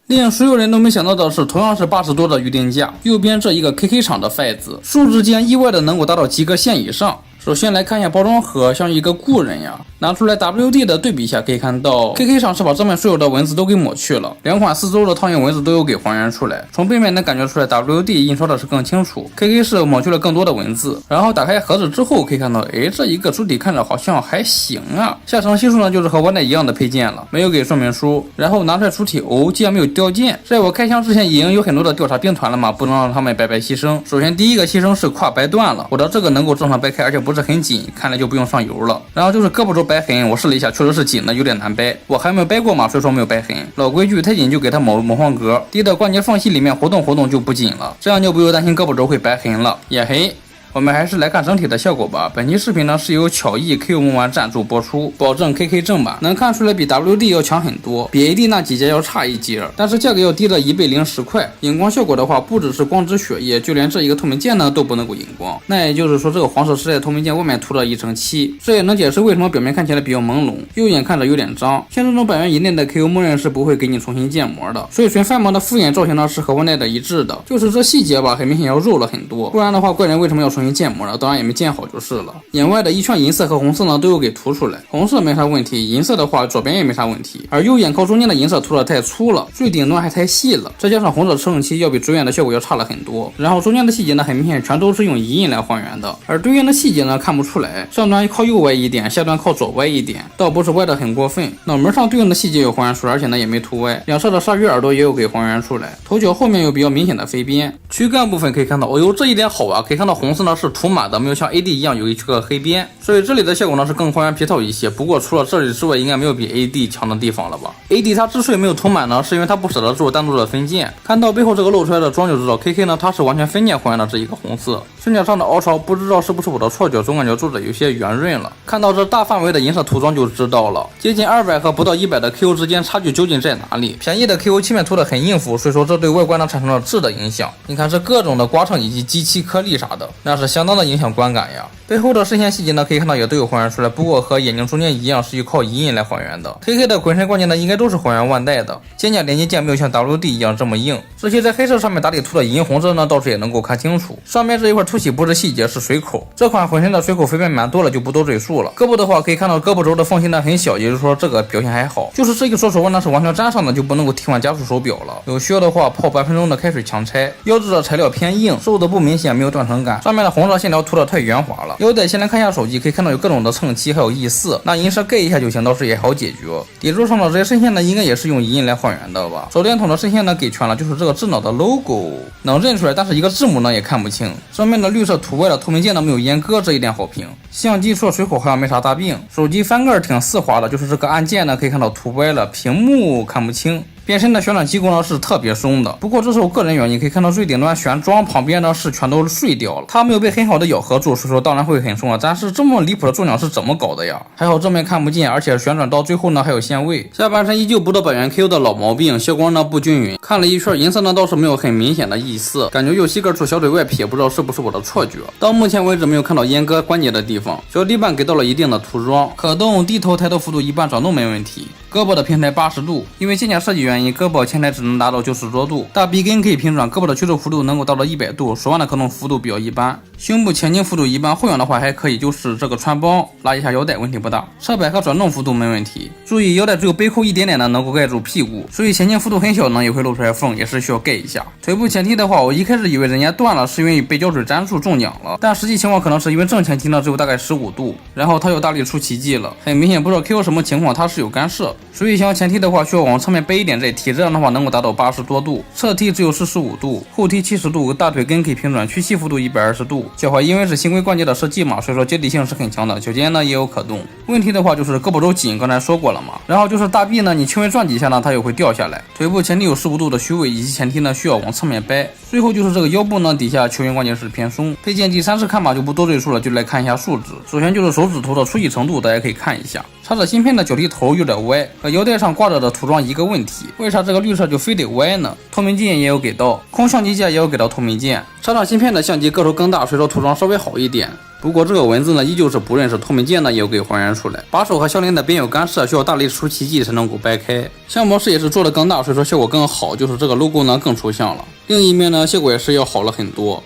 令所有人都没想到的是，同样是80多的预定价，右边这一个 KK 厂的筷子，数值竟然意外的能够达到及格线以上。首先来看一下包装盒，像一个故人呀。拿出来 WD 的对比一下，可以看到 KK 厂是把正面所有的文字都给抹去了，两款四周的套印文字都有给还原出来。从背面能感觉出来 WD 印刷的是更清楚 ，KK 是抹去了更多的文字。然后打开盒子之后，可以看到，这一个主体看着好像还行啊。下层系数呢，就是和万代一样的配件了，没有给说明书。然后拿出来主体竟然没有掉件，在我开箱之前已经有很多的调查兵团了嘛，不能让他们白白牺牲。首先第一个牺牲是胯掰断了，我的这个能够正常掰开，而且不是很紧，看来就不用上油了。然后就是胳膊肘掰痕，我试了一下，确实是紧的，有点难掰。我还没有掰过嘛，所以说没有掰痕。老规矩，太紧就给它抹换格，低的关节缝隙里面活动就不紧了，这样就不用担心胳膊肘会掰痕了。也嘿。我们还是来看整体的效果吧。本期视频呢是由巧艺 KO 梦玩赞助播出，保证 KK 正版，能看出来比 WD 要强很多，比 AD 那几家要差一截，但是价格要低了1倍零10块。荧光效果的话，不只是光之血液，就连这一个透明件呢都不能够荧光。那也就是说，这个黄色时代透明件外面涂了1层漆，这也能解释为什么表面看起来比较朦胧，右眼看着有点脏。像这种100元以内的 KO 默认是不会给你重新建模的，所以纯翻模的复眼造型呢是和万代的一致的，就是这细节吧，很明显要肉了很多，不然的话怪人为什么要重新建模呢？当然也没建好就是了。眼外的一圈银色和红色呢都有给涂出来，红色没啥问题，银色的话左边也没啥问题，而右眼靠中间的银色涂的太粗了，最顶端还太细了，再加上红色车缝漆要比主眼的效果要差了很多。然后中间的细节呢很明显全都是用银印来还原的，而对应的细节呢看不出来，上端靠右歪一点，下端靠左歪一点，倒不是歪的很过分。脑门上对应的细节有还原出来，而且呢也没涂歪，两侧的鲨鱼耳朵也有给还原出来，头角后面有比较明显的飞边，躯干部分可以看到，这一点好啊，可以看到红色呢是涂满的，没有像 AD 一样有一个黑边，所以这里的效果呢是更还原皮套一些。不过除了这里之外，应该没有比 AD 强的地方了吧。 AD 它之所以没有涂满呢，是因为它不舍得做单独的分件。看到背后这个露出来的妆就知道 KK 呢它是完全分件还原的这一个红色。胸甲上的凹槽不知道是不是我的错觉，总感觉做的有些圆润了。看到这大范围的银色涂装就知道了，接近200和不到100的 KO 之间差距究竟在哪里？便宜的 KO 漆面涂的很应付，所以说这对外观呢产生了质的影响。你看这各种的刮蹭以及机漆颗粒啥的，那是相当的影响观感呀。背后的视线细节呢可以看到也都有还原出来，不过和眼睛中间一样是靠银印来还原的。KK 的浑身关节呢应该都是还原万代的，肩胛连接件没有像 WD 一样这么硬。这些在黑色上面打底涂的银红色呢倒是也能够看清楚，上面这一块凸起不是细节是水口，这款浑身的水口飞边蛮多了，就不多赘述了。胳膊的话可以看到胳膊肘的缝隙呢很小，也就是说这个表现还好，就是这个锁手腕呢是完全粘上的，就不能够替换加速手表了。有需要的话泡半分钟的开水强拆。腰子的材料偏硬，收的不明显，没有断层感，上面的红色线条涂的太圆滑了。腰带先来看一下手机，可以看到有各种的蹭漆还有异色，拿银色盖一下就行，倒是也好解决。底座上的这些渗线呢应该也是用银印来还原的吧。手电筒的渗线呢给全了，就是这个智脑的 logo 能认出来，但是一个字母呢也看不清。上面的绿色涂歪了，透明件呢没有阉割，这一点好评。相机除了水口好像没啥大病。手机翻盖挺丝滑的，就是这个按键呢可以看到涂歪了，屏幕看不清。变身的旋转机构呢是特别松的，不过这是我个人原因，可以看到最顶端旋装旁边呢是全都碎掉了，它没有被很好的咬合住，所以说当然会很松啊。但是这么离谱的重量是怎么搞的呀？还好正面看不见，而且旋转到最后呢还有限位。下半身依旧不到100元 KO 的老毛病，消光呢不均匀，看了一圈银色呢倒是没有很明显的异色，感觉右膝盖处小腿外撇，不知道是不是我的错觉。到目前为止没有看到阉割关节的地方，小底板给到了一定的涂装，可动低头抬头幅度一般，转动没问题。胳膊的平抬80度，因为肩胛设计原因，胳膊前抬只能达到90多度，大臂根可以平转，胳膊的曲肘幅度能够达到100度，手腕的可动幅度比较一般，胸部前倾幅度一般，后仰的话还可以，就是这个穿帮拉一下腰带问题不大，侧摆和转动幅度没问题。注意腰带只有背扣一点点的能够盖住屁股，所以前倾幅度很小呢也会露出来缝，也是需要盖一下。腿部前踢的话，我一开始以为人家断了是因为被胶水粘住中奖了，但实际情况可能是因为正前踢呢只有大概15度，然后他又大力出奇迹了，很明显不知道 KO 什么情况，它是有干涉，所以想要前踢的话需要往侧面背一点再踢，这样的话能够达到80多度，侧踢只有45度，后踢70度，大腿根可以平转，屈膝幅度120度。脚踝因为是新规关节的设计嘛，所以说接地性是很强的，脚尖呢也有可动。问题的话就是胳膊肘紧，刚才说过了嘛，然后就是大臂呢你轻微转几下呢它又会掉下来，腿部前踢有15度的虚位，以及前踢呢需要往侧面掰。最后就是这个腰部呢底下球员关节是偏松。配件第3次看吧就不多赘述了，就来看一下数值。首先就是手指头的粗细程度，大家可以看一下，插着芯片的脚踢头有点歪，和腰带上挂着的涂装一个问题，为啥这个绿色就非得歪呢？透明件也有给到，空相机架也有给到透明件，插上芯片的相机个头更大，所以说涂装稍微好一点。不不过这个文字呢依旧是不认识，透明键呢也有给还原出来。把手和项链的边有干涉，需要大力出奇迹才能够掰开。像模式也是做的更大，所以说效果更好，就是这个 logo 呢更抽象了。另一面呢效果也是要好了很多。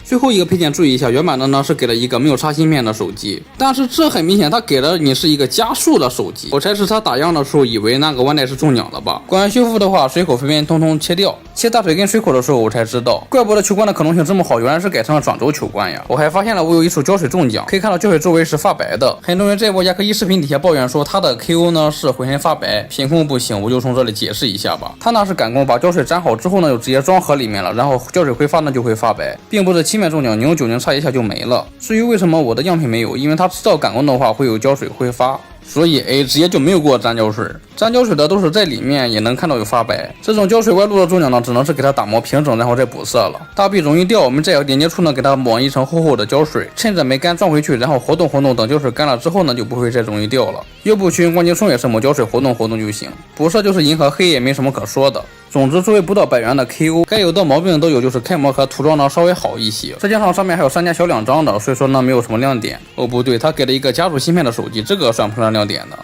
最后一个配件注意一下，原版的呢是给了一个没有插芯片的手机，但是这很明显它给了你是一个加速的手机。我才是它打样的时候以为那个万代是中奖了吧。关于修复的话，水口分边通通切掉。切大腿跟水口的时候我才知道，怪不得球冠的可动性这么好，原来是改成了转轴球冠呀。我还发现了我有一处胶水中奖，可以看到胶水周围是发白的。很多人在我亚克一视频底下抱怨说他的 KO 呢是浑身发白，品控不行，我就从这里解释一下吧。他那是赶工把胶水粘好之后呢就直接装盒里面了，然后胶水挥发呢就会发白，并不是漆面中奖，你用酒精擦一下就没了。至于为什么我的样品没有，因为他知道赶工的话会有胶水挥发，所以直接就没有给我粘胶水。粘胶水的都是在里面也能看到有发白，这种胶水外露的中奖呢只能是给它打磨平整然后再补色了。大臂容易掉，我们在连接处呢给它抹一层厚厚的胶水，趁着没干装回去，然后活动活动，等胶水干了之后呢就不会再容易掉了。腰部群关节松也是抹胶水活动活动就行，补色就是银和黑，也没什么可说的。总之作为不到100元的 KO， 该有的毛病都有，就是开模和涂装呢稍微好一些，再加上上面还有3家小2张的，所以说呢没有什么亮点。哦不对，他给了一个加速芯片的手机，这个算不上亮点的。